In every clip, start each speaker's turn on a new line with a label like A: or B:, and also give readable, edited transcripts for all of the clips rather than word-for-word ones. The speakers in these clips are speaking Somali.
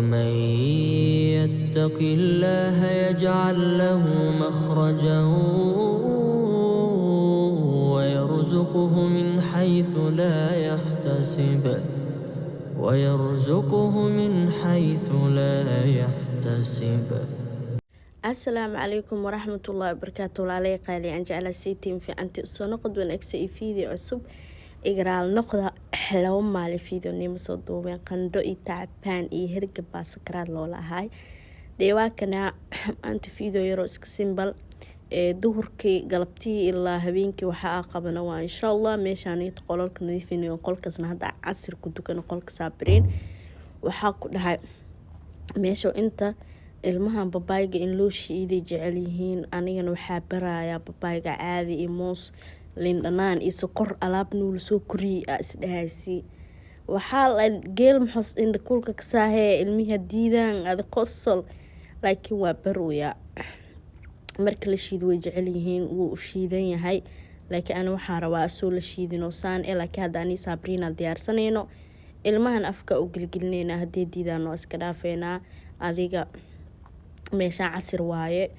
A: من يتق الله يجعل له مخرجا ويرزقه من حيث لا يحتسب.
B: السلام عليكم ورحمة الله وبركاته. وعلي قالي أن جعل سيتين في أنت سنقد ونكسي فيديو عصب إقرال نقضة لو ما لفيديو نيم صدوبين قندو تعبان هرق باسكرات لولا هاي ديواكنا أنت فيديو يروسك سيمبل duhurkii galabtii ilaa habeenkii waxaa qabana waa insha Allah meeshaan qololka nadiifinayo qolkaasna hadda casir ku dukan qolka saabireen waxaa ku dhahay meesha inta ilmahan babayga in loo shiiday jecel yihiin anigana waxaa barayaa babayga caadi iyo moos liin dhanaan iyo sokor alaab nuul soo koriya isdhaasi waxaa la geel maxus in kulka ka saahe ilmiha diidaan ad qosol laakiin waa baruya marka la shiido way jecel yihiin wuu shiidan yahay laakiin ana waxaan rabaa soo la shiidino saan laakiin hadda ani Sabrina diyaarsanayno ilmahan afka u gilgilnayna hadii diidaan oo iska dhaafeena adiga meesha casir waaye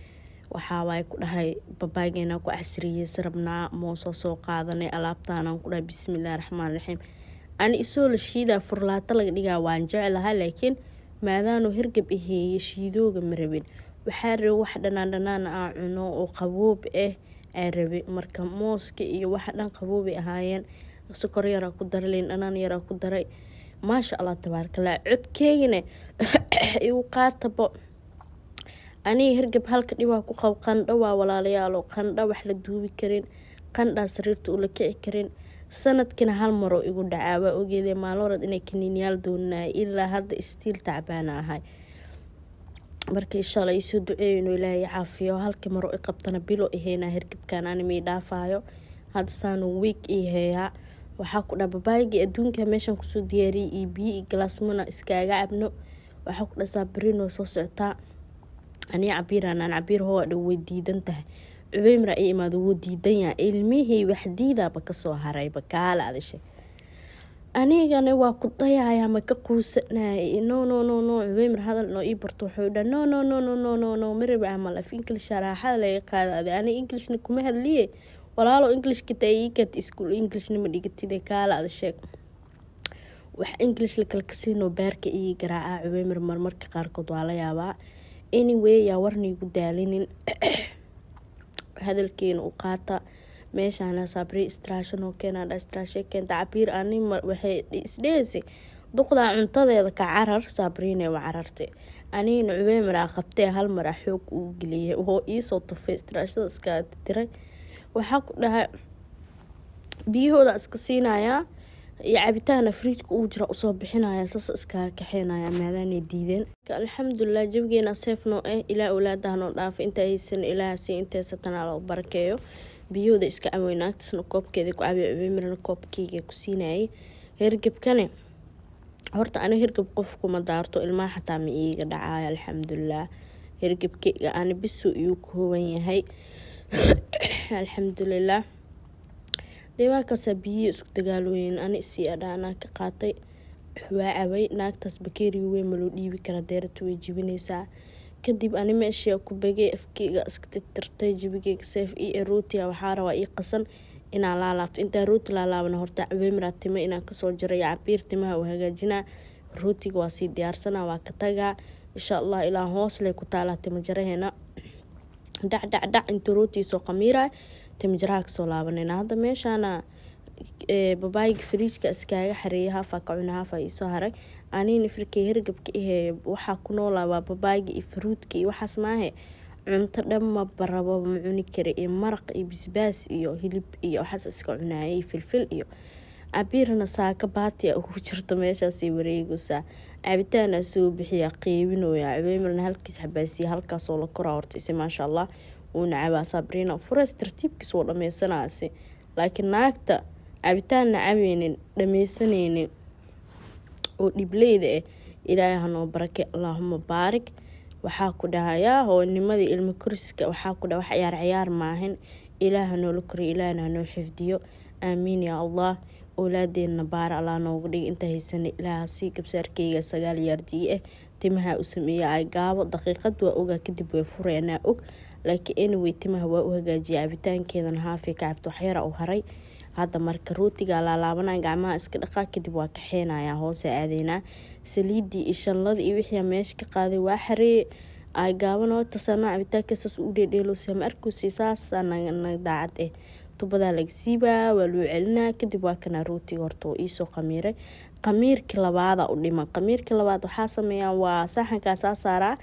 B: waxa way ku dhahay babaygeena ku casriyay sarabna mooso soo qaadanay alaabtaan ku dhahay bismillaahir rahmaanir rahiim ani soo la shiida furlaata laga dhigaa waan jecelahay laakiin maadaanu hirgab iheeyay shiidooga marabin waxaa rabo wax dhanaan cuno oo qaboob rabi marka mooska iyo wax dhan qaboob ahaayeen sokor yar ku darleen dhanaan yar ku daray maasha Allah tabaarakallah codkeegina iu qaatabo ani hirgab halka dhibaa ku qab qandho waa walaalayaal qandho wax la duubi karin qandha sariirta u la kici karin sanadkina hal maro igu dhacaa ogeeday maalorad inay kaniiniyal doonaa ilaa hadda istiil tacbaana ahay markii insha Allah isoo duceeyno Ilaahay caafiyo halka maro ay qabtana bilo aheena hirgabkan aan mi dhaafayo hadda saan week heeya waxa ku dhababaygi adduunka meeshan ku soo diyaariyay biyo glassmana iskaaga cabno waxa ku dhasaa Sabrina soo socota ani cabir hoo dhaw diidan tahay Ubeymra ay imaado wuu diidan yahay ilmihii wax diidaba ka soo haray bakaala adashay anigana waa ku dayaaya ma ka quusanay no Ubeymra hadal noo ii barto wuxuu dhahay no marba amal af English sharaxada la qaadaday ani Englishna kuma hadliye walaalo English kitaayikat school Englishna ma dhigatid kaala adashay wax English la kala kasino baarka ii garaaca Ubeymra marmarka qaar kood waa la yaabaa anyway yaa warnigu daalinin hadalkeena u qaata meeshaan Sabri istiraashan oo keenada istiraashay keenta cabir ani waxay isdheesi duqda cuntadeeda ka carar Sabrina waa carartay anina Ubeymra qabtay hal mar xoog u galiyay oo ii soo tufay istiraashada iska tiray waxa ku dhahay biyahooda iska siinaya iyo cabitaan fridge uu jira u soo bixinaya saas iska kaxeenaya maadaama diideen alxamdulillah jabgeena seefno ilaa awlaadana dhaaf inta aysan ilaasi inta satana loo barakeeyo biyooda iska aweynaagtisna koobkeeda ku cabi Ubeymrana koobkiga ku siinayay hirgabkane horta ana hirgab qofku ma daarto ilmaha xataa ma iiga dhacay alxamdulillah hirgabkiga ana bisu uu kooban yahay alxamdulillah deewaaka sabiyo isku dagaalooyin ani si adana ka qaatay waacay naagtaas bakeeri weyn ma loo dhiibi kara deertu way jibinaysaa kadib ani meesha ku bagay afkiga iska tirtirtay jibigeyga seef iyo rootiga waxa rabaa ii qasan inaan la laabto inta rooti la laabana horta Ubeymra timo inaan ka soo jaray cabir timaha oo hagaajina rootiga waa si diyaarsana waa ka taga insha Allah ilaa hoos leh ku taala timo jaraheena dhac inta rooti soo qamiira timo jaraha soo laabanayna hadda meeshana babayga fridge-ka iskaaga xareeyaha hafa ka cunaa hafa isoo haray anina firkii hirgabka waxa ku noolaa babayga iyo fruitka iyo waxaas maahe cunto dhamma barabo ma cuni kare maraq iyo bisbaas iyo hilib iyo waxaas iska cunaayay filfil iyo cabirna saaka baatiya ugu jirto meeshaas wareegaysa cabitaan soo bixiya qiibinooya Ubeymrana halkiis xabaasiya halkaas oo la kora horta ma sha Allah una caba Sabrina furas tartiibkiis oo dhameysanaasi laakiin naagta cabitaan cabeenin dhameysanaynin oo dhibleyda Ilaahay hanoo barake Allahumma baarik waxa ku dhahayaa hoonimadii ilmo kuriska waxa ku dhahay ciyaar maahin Ilaahay noo la koriyo Ilaahna noo xifdiyo amiin ya Allah awlaadeena baar Allah noogu dhig inta haysan Ilaahay si kabsaarkeyga 9 yardi timaha u sameeyay ay gaabo daqiiqad waa ogaa kadib way fureenaa og laakiin anyway timaha waa u hagaajiyay cabitaankeedana haafay ka cabto waxyara u haray hadda marka rootiga laalaabanaa gacmaha iska dhaqaa kadib waa kaxeenayaa hoose aadeynaa saliidii iyo shanladii iyo wixii meesha ka qaaday waa xaree ay gaabanoo tasano cabitaankasaas u dheedheeloosa ma arkaysi saasa na daacad tubadaa laga siibaa waa loo celinaa kadib waa kana rootiga horta oo iisoo qamiiray qamiirkii labaada u dhiman qamiirkii labaad waxaa sameeyaa waa saxankaasaa saaraa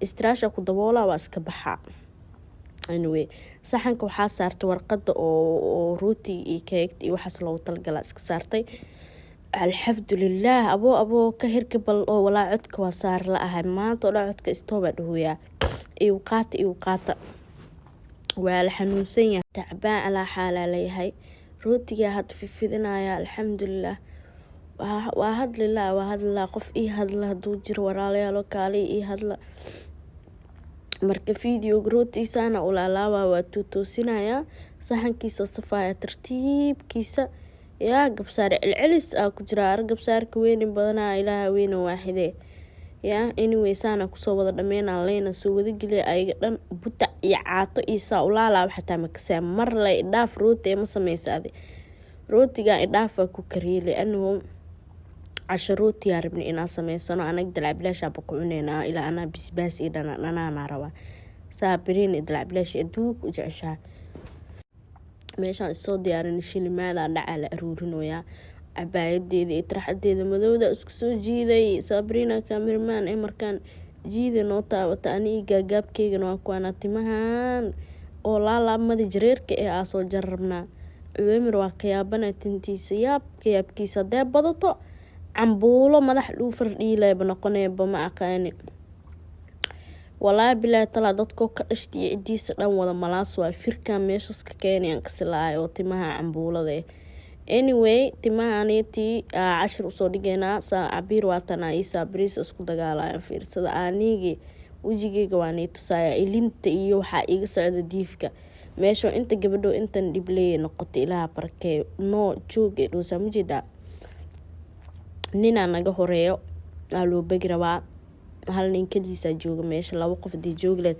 B: istiraasha ku daboolaa waa iska baxaa anyway saxanka waxaa saartay warqada oo rootiga iyo keegta iyo waxaas loogu talagalaa iska saartay alxamdulilaah aboo ka hirka bal oo walaa codka waa saar la ahay maanta oo dhan codka istooba dhahoyaa iu qaata waa la xanuunsan yahay tacbaan alaa xaalaa leeyahay rootigaa had fifidinaya alxamdulilah waa hadlilaa qof ii hadla haduu jiro walaalayaalo kaali ii hadla marka videoga rootigiisaana ulaalaabaa waa tuutoosinaya saxankiisa safaaya tartiibkiisa yaa gabsaar celcelis ku jira gabsaarka weynin badanaa ilaaha weyna waaxidee yaa anyway saana kusoo wada dhameynaa leyna soo wadageliya ayaga dhan butac iyo caato iisaa ulaalaaba xataa makasea mar la idhaaf rooti ma sameysaade rootigaa idhaafaa ku kariile anahu casho rootiyaa rabni inaan sameysano anaga dalcabilaashaaba ku cuneynaa ilaa anaa bisbaas iyo dhanaanaa rabaa saabiriin dalcabilaashi adduunka u jeceshaa meeshaan isoo diyaarin shilimaada dhacaa la aruurinoyaa cabaayadeeda iyo tarxadeeda madowda isku soo jiiday sabrina cameraman ee markaan jiida noo taabata anii gaagaabkeygana waa kuwaana timahan oo laalaabmada jareerka ee aa soo jarrabnaa cuweymir waa kayaabana tintiisa kayaabkiisa hadee badato cambuulo madax dhuufar dhiilayba noqoneeba ma aqaani walaa bilaa talaa dadkoo ka dhashtiyo cidiisa dhan wada malaas waa firkan meeshas ka keenayaan kasilaayo oo timaha cambuulada anyway timahaneetii cashir usoo dhigeynaa saa cabiir waatana iisaa bariis isku dagaalayan fiirsada aanigi wejigeyga waa nii tusaaya ilinta iyo waxaa iga socda diifka meesho inta gabadho intan dhibleeye noqotay ilaaha barakee noo joog ee dhoosaa mujeedaa ninaa naga horeeyo aa loo begi rabaa hal nin kaliisaa jooga meesha 2 qof dii joogleed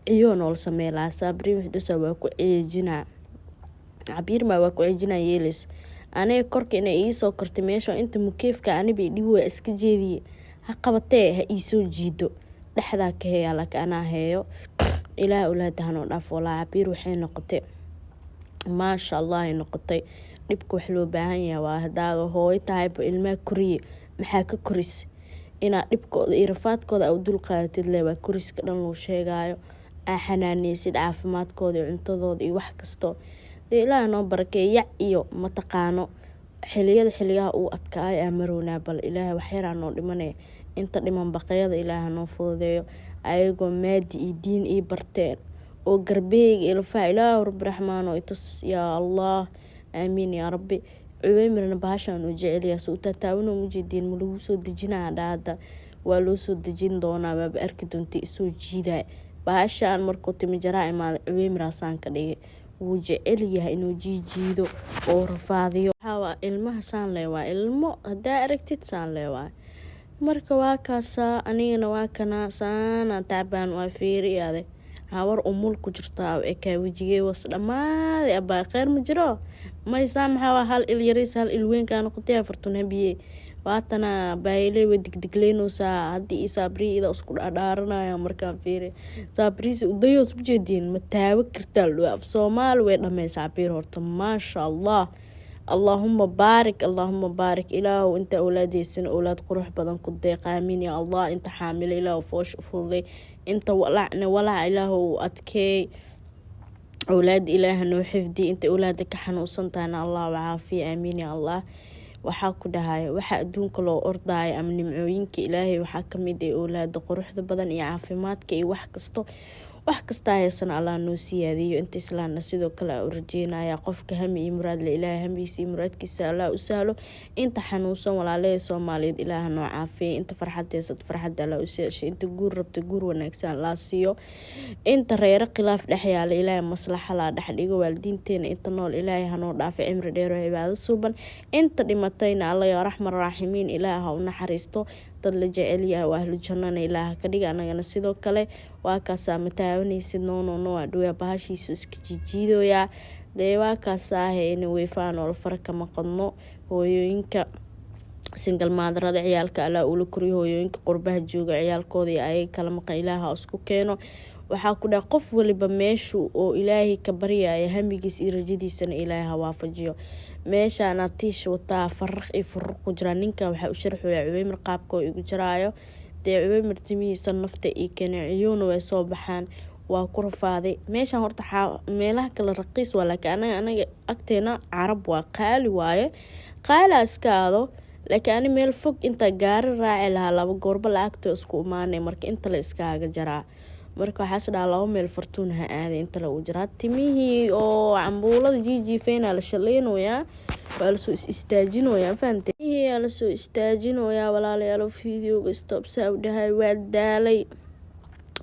B: ciyo nool sameelaa saabrin wixdusa waa ku ceejinaa cabiir ma waa ku ceejinaa yeelis anay korka inay ii soo kortay meesha inta mukeefka anibay dhib waa iska jeediye ha qabatee ha ii soo jiido dhexdaa ka heeyaa laka anaa heeyo ilaah ulaadahan oo dhaaf walaa cabiir waxay noqotay maasha allah ay noqotay dhibka wax loo baahan yahay waa hadaaga hooy tahayba ilmaha koriye maxaa ka koris inaad dhibkooda iyo rafaadkooda u dul qaadatid le waa koriska dhan loo sheegaayo aa xanaaneysid caafimaadkooda iyo cuntadooda iyo wax kasto dee ilaaha noo barakee yac iyo mataqaano xiliyaha uu adkaay aa marownaa bal ilaaha waxyaraa noo dhimanee inta dhiman baqayada ilaaha noo fududeeyo ayagoo maadi iyo diin ii barteen oo garbeeyga ilfaa ilaahu rabbi raxmaano itus yaa allah aamiin yaa rabbi cuweymirna bahashaan uu jeceliyaa soo taataawano mujeediin ma lagu soo dejinaa dhaada waa loo soo dejin doonaa baaba arki doonta isoo jiidaa bahashaan markuu timi jaraa imaada cuweymiraasaan ka dhigay wuu jecel yahay inuu jiijiido oo rafaadiyo waxaa ilmaha saan leewaa ilmo hadaa aragtid saan leewaa marka waa kaasaa anigana waa kana saana taabaan waa fiiriyaade hawar umul ku jirtaa ekaa wejigey was dhamaaday abaa kheyr ma jiro maysaa maxaa hal il yariis hal il weynkaa noqotay afartun habiye waatana baayile way digdigleenoosaa haddii ii saabrii ida isku dhadhaaranaya markaan fiiri saabriisi udayoos ujeediin ma taawo kartaa loo af soomaali way dhameysaa biir horta maasha allah allahuma baarik ilaahu inta awlaadeysan awlaad qurux badan ku deeq aamin ya allah inta xaamilo ilaahu foosh u fududay inta walaac ilaahu adkeey awlaad ilaaha noo xifdi inta awlaada ka xanuunsantaana allah caafiya aamin ya allah waxaa ku dhahay waxa adduunka loo ordaayo ama nimcooyinka ilaahay waxaa kamid ah awlaada quruxda badan iyo caafimaadka iyo wax kasta haysan allah noo siyaadiyo inta islaamna sidoo kale u rajeynaya qofka hami iyo muraad la ilaahay hamiisa iyo muraadkiisa allah u sahlo inta xanuunsan walaalada Soomaaliyeed ilaaha noo caafiyo inta farxadeysad farxad allah u siyaashay inta guur rabta guur wanaagsan la siiyo inta reero khilaaf dhaxyaala ilaahay maslaxa la dhaxdhigo waalidiinteena inta nool ilaahay hanoo dhaafo cimri dheer oo cibaado suuban inta dhimatayna allah ya raxmaan raxiimiin ilaaha u naxariisto dad la jecel yahay waa ahlu jannana ilaaha ka dhiga anagana sidoo kale waa kaasaa mataabanaysid no adhuya bahashiisu iska jijiidoyaa dee waa kaasaa in weefaan oo fara kama qadno hooyooyinka single maadarada ciyaalka alaa ula koriyo hooyooyinka qurbaha jooga ciyaalkooda iyo ayaga kala maqan ilaaha isku keeno waxaa ku dhaha qof waliba meeshu oo ilaahay ka baryaya hamigiis iyo rajadiisana ilaahay ha waafajiyo meeshaana tiish wataa faraq iyo furuq ku jira ninka waxaa u sharxoya Cuweymar qaabka oo igu jiraayo dee Cuweymar timihiisa nafta iyo kanaciyuuna way soo baxaan waa ku rafaaday meeshaan horta meelaha kale raqiis waa laakiin anaga agteena carab waa qaali waaye qaalaskaado laakiin meel fog inta gaari raaci lahaa laba goorba lacagta isku imaanay marka inta la iskaaga jaraa marka waxaas dhaa laba meel fartuun ha aaday inta lagu jiraa timihii oo cambuulada jijiifeena la shaleynooyaa waa la soo istaajinooyaa fahamtay timihii la soo istaajinooyaa walaalayaal fiidiyowga stop saa u dhahay waa daalay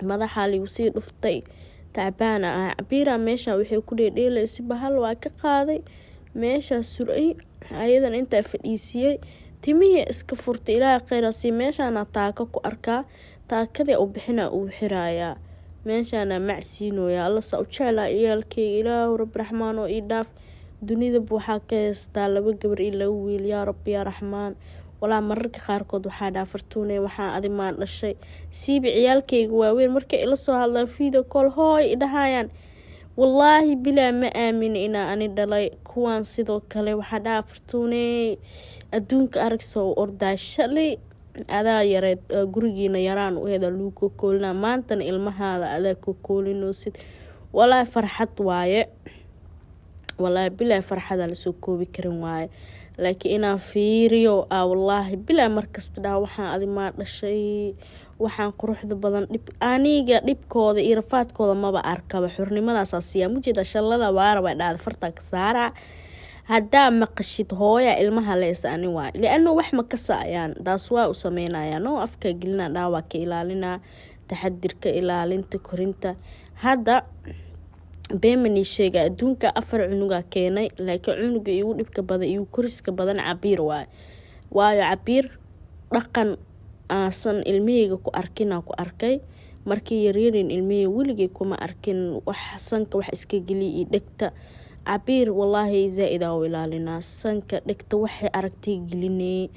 B: madaxa ligu sii dhuftay tacbaana ah cabiira meesha waxay ku dheedheelaysi bahal waa ka qaaday meesha suray ayadan inta fadhiisiyay timihii iska furtay ilaahay khayraasi meeshaana taaka ku arkaa taakada u bixina uu xiraaya meeshaana macsiinooya alla sa u jeclaa iyaalkeyga ilaahu rabbi raxmaan oo ii dhaaf dunida waxaa ka heystaa laba gabar iyo laba wiil yaa rabbi yaa raxmaan walaa mararka qaarkood waxaa dhaafartuunay waxaa adimaan dhashay siibi ciyaalkeyga waaweyn markay ila soo hadlaan video call hooy idhahayaan wallaahi bilaa ma aamin inaa ani dhalay kuwaan sidoo kale waxaa dhaafartuunay adduunka arag soo ordaa shalay adaa yareed gurigiina yaraan u heda lagu kokoolina maantana ilmahaada adaa kokoolinoosid walaahi farxad waaye walaahi bilaa farxada lasoo koobi karin waaye laakiin inaan fiiriyo wallaahi bilaa markasta dhaa waxaan adimaa dhashay waxaan quruxda badan aniga dhibkooda iyo rafaadkooda maba arkaba xurnimadaas asiyaa mujeeda shalada waaraba dhaada farta ka saara hadaa maqashid hooya ilmaha leesa ani waa liano wax ma ka saayaan daas waa u sameynayaan oo afka gelina dhaawa ka ilaalina taxadirka ilaalinta korinta hadda beemani sheega adduunka 4 cunuga keenay laakiin cunuga igu dhibka badan iyo koriska badan cabiir waayo cabiir dhaqan aasan ilmihayga ku arkay markii yaryareen ilmihayga weligay kuma arkin wax sanka wax iska geli iyo dhegta cabiir wallaahi zaaid oo ilaalina sanka dhegta waxay aragtay gelinay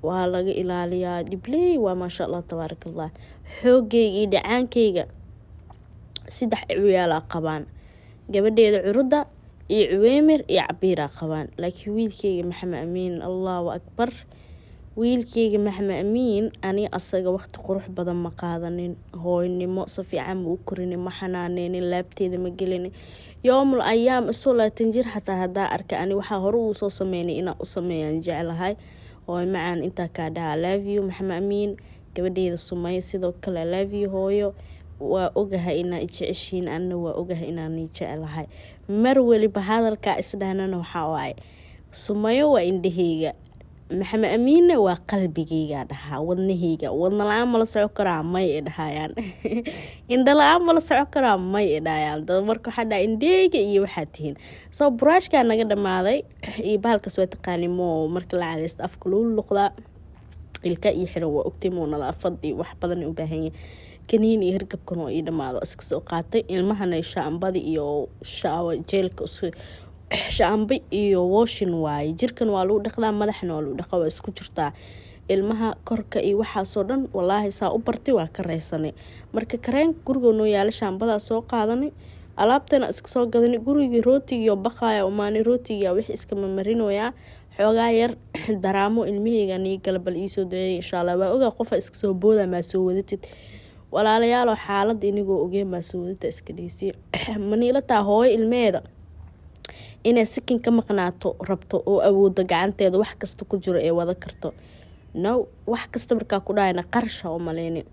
B: waa laga ilaaliyaa dibley waa ma sha Allah tabarakallah xoogayga iyo dhacaankayga 3 ciyaal qabaan gabadheeda curuda iyo Cuweymar iyo cabiira qabaan laakiin wiilkayga Maxamed Amiin Allahu akbar wiilkayga Maxamed Amiin ani asaga waqti qurux badan ma qaadanin hooynimo si fiican u korin ma xanaaneyn laabteeda ma gelin yoomul ayaam soo laatan jir hataa hadaa arka ani waxa hore uu soo sameeyay inaan u sameeyaan jecelahay oo macaan inta ka dhaa love you Maxamed Amiin gabadheeda Sumay sidoo kale love you hooyo waa ogahay inaa jeceshiin anna waa ogahay inaan jecelahay mar waliba hadalka isdhaanana waxa waaye Sumayo waa indhahayga Maxamed Amiin waa qalbigayga dhaha wadnahayga wadna la amal soo karaa may dhahayaan indha la amal soo karaa may dhahayaan dad marka xada indhayga iyo waxa tihiin soo brushka naga dhamaaday iyo bahalka soo taqaanimo marka la cadeeysto afka loo luqda ilka iyo xiran waa ogtimo nadaafad iyo wax badan u baahan yahay kaniin iyo hirgabkan oo ii dhamaado iska soo qaatay ilmahana shaambada iyo shaawa jeelka shaambi iyo washing waaye jirkan waa lagu dhaqdaa madaxna waa lagu dhaqaa waa isku jirtaa ilmaha korka iyo waxa soo dhan wallahi saa u bartay waa ka reesanay marka kareen guriga noo yaala shaambada soo qaadanay alaabtana iska soo gadanay guriga rootiga iyo baqaaya oo maani rootiga wixii iska marinooya xoogaa yar daraamo ilmihayga ni galbal ii soo duceeyay insha Allah waa ogaa qof iska soo booda ma soo wadatid walaalayaal xaalad inagoo ogeen ma soo wadata iska dhiisi maniila taa hooy ilmeeda inay sikin ka maqnaato rabto oo awoodo gacanteeda wax kasta ku jiro ee wada karto no wax kasta marka ku dhaayna qarsha oo maleeynin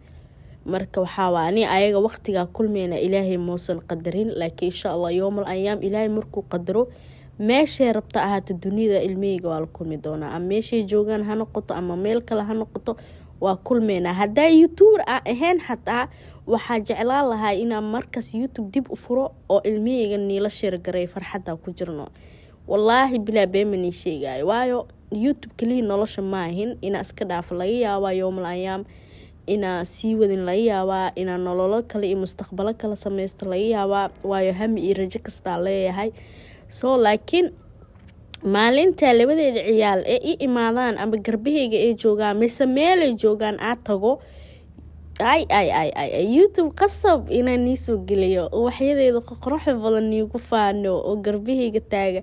B: marka waxa waani ayaga waqtiga kulmeena ilaahay moosan qadarin laakiin insha Allah yawmal ayaam ilaahay markuu qadaro meeshay rabta ahaato dunida ilmeyga waa la kulmi doonaa ama meeshay joogan ha noqoto ama meel kale ha noqoto waa kulmeena hadaa youtuber ahayn xataa waxaa jeclaan lahaa inaan markas YouTube dib u furo oo ilmeyga niila sheer garay farxada ku jirno wallaahi bilaa beemani sheegay waayo youtube kaliya nolosha maahin inaa iska dhaafo laga yaabaa yoomal ayaam inaa sii wadin laga yaabaa inaa nololo kale iyo mustaqbalo kale sameysto laga yaabaa waayo hami iyo rajo kastaa leeyahay soo laakiin maalinta labadeeda ciyaal ee i imaadaan ama garbahayga ay joogaan mise meelay joogaan aad tago youtube qasab inaan niisoo geliyo waxyadeeda qoqroxa badan niigu faano oo garbahayga taaga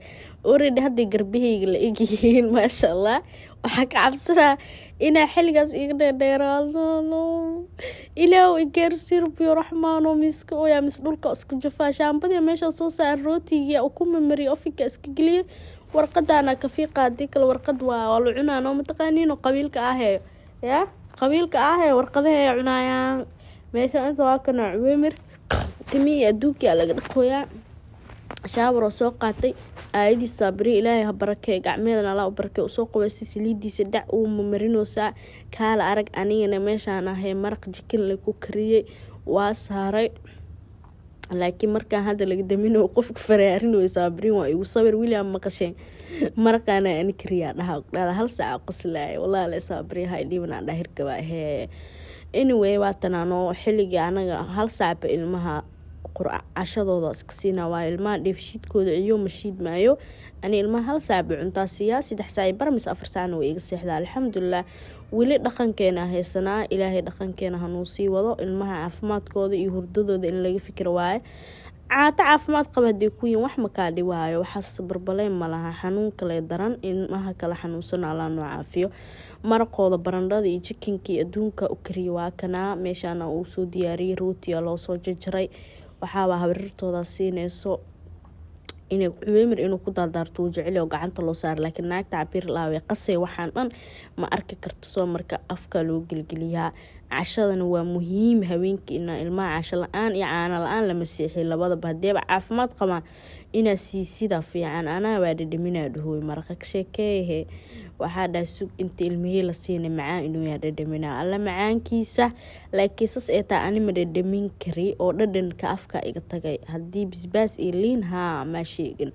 B: already hadday garbahayga la egyihiin maasha allah waxaa ka cabsanaa inaa xilligaas iga dheerdheeraado ilaaw igaarsi rabbiyo raxmaano miska oyaa mis dhulka isku jafaa shaambadii meesha soo saar rootiga ku mamariya ofinka iska geliya warqadaana kafiiqa hadii kale warqad waa la cunaano mataqaaniino qabiilka ahee yaa qabiilka ahee warqadaha cunayaan meesha inta waa kana Cuweymir timi adduunka laga dhaqooyaa shaawar soo qaatay aayadii sabri ilaahay ha barakay gacmeedana la barakay soo qabaysay saliidiisa dhac uu marinoosa kaala arag anigana meeshaan ahay maraq jikin la ku kariyay waa saaray laakiin marka hadda laga damino qofka faraarin way sabrin waa igu sawir William maqasheen markaana aan kariya dhaha hal saac qoslay wallahi la sabri hay dhibna dhahirka waa anyway waa tanaano xilliga anaga hal saac ba ilmaha cashadooda iska siina waa ilmaha dheefshiidkooda ciyo mashiid maayo ani ilmaha hal saac cuntaa siya 3 saac barmis 4 saacna way iga seexdaa alxamdulillah wili dhaqankeena haysanaa ilaahay dhaqankeena hanuu sii wado ilmaha caafimaadkooda iyo hurdadooda in laga fikir waaye caafimaad qaba hadii ku yiin wax ma ka dhiwaayo waxaas barbaleen malaha xanuun kale daran ilmaha kala xanuunsan Allah noo caafiyo maraqooda barandhada iyo chickenki adduunka u kariyo waa kana meeshana uu soo diyaariyay rootiga loo soo jarjaray waxaa habartooda siinayso inay Cuweymir inuu ku daldaarto jecel oo gacanta loo saar laakiin naagta cabir laaway qasay waxaan dhan ma arki karto soo marka afka loo gilgiliyaa cashadana waa muhiim haweenkii in ilmaha casho la'aan iyo caano la'aan la masiixay labadaba hadeeba caafimaad qaba ina sida fiican ana waa dhadhaminaa dhahoy marqa ka sheekeeye waxaa dhaasug inta ilmihii la siinay macaan inuu yahay dhadhaminaa alla macaankiisa laakiin sas ee taa ani ma dhadhamin kari oo dhadhanka afka iga tagay hadii bisbaas iyo liin ma sheegin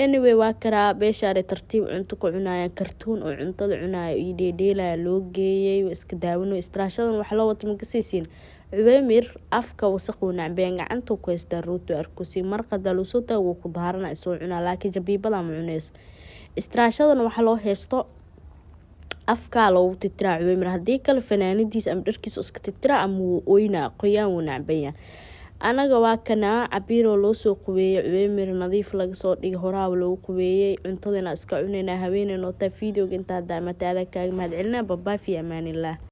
B: anyway waa karaa beeshaare tartiib cunto ku cunayaan kartoon oo cuntada cunaayo iyo dheedheelaya loo geeyay iska daawano istraashadan wax loo wato magasiisiin Cuweymir afka wasaqo nacbeen gacanta ku haystaa rooto arkusi marqada loo soo taago ku daarana soo cunaa laakiin jabiibada ma cunayso istraashadan wax loo haysto afka loo titraa Cuweymir hadii kale fanaanadiis am dharkiisa iska titraa ama oyna qoyaan uu nacbaya anaga waa kana cabiro loo soo qubeeyay Cuweymir nadiif laga soo dhig horaab loo qubeeyay cuntadana iska cunayna haweeneyna oo ta video inta daamataada kaaga mahad celinaa baba fi amaanillah.